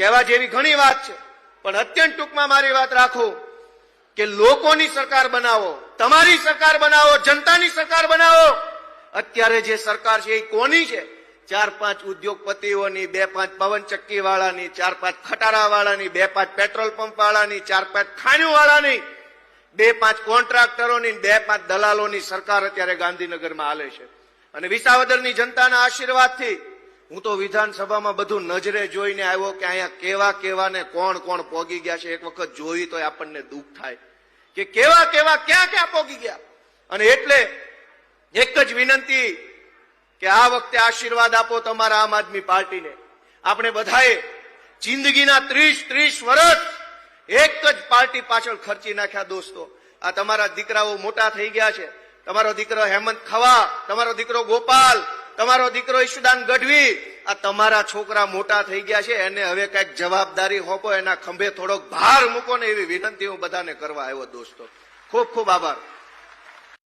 કહેવા જેવી ઘણી વાત છે, પણ અત્યંત ટૂંકમાં મારી વાત રાખું કે લોકોની સરકાર બનાવો, તમારી સરકાર બનાવો, જનતાની સરકાર બનાવો. અત્યારે જે સરકાર છે એ કોની છે? 4-5 ઉદ્યોગપતિઓની, 2-5 પવનચક્કી વાળાની, 4-5 ખટારા વાળાની, 2-5 પેટ્રોલ પંપ વાળાની, 4-5 ખાણિયું વાળાની, 2-5 કોન્ટ્રાક્ટરોની, 2-5 દલાલોની સરકાર અત્યારે ગાંધીનગરમાં હાલે છે. અને વિસાવદરની જનતાના આશીર્વાદથી હું તો વિધાનસભામાં બધું નજરે જોઈને આવ્યો કે અહીંયા કેવા ને કોણ પોગી ગયા છે. એક વખત જોઈ તો આપણને દુઃખ થાય કે કેવા ક્યાં પોગી ગયા. અને એટલે એક જ વિનંતી કે આ વખતે આશીર્વાદ આપો તમારા આમ આદમી પાર્ટીને. આપણે બધાએ જિંદગીના 30 વર્ષ એક જ પાર્ટી પાછળ ખર્ચી નાખ્યા. દોસ્તો, આ તમારા દીકરાઓ મોટા થઈ ગયા છે. તમારો દીકરો હેમંત ખવા, તમારો દીકરો ગોપાલ, તમારો દીકરો ઈશુદાન ગઢવી, આ તમારા છોકરા મોટા થઈ ગયા છે. એને હવે કઈક જવાબદારી હોપો, એના ખંભે થોડોક ભાર મૂકો ને એવી વિનંતી હું બધાને કરવા આવ્યો. દોસ્તો, ખૂબ ખૂબ આભાર.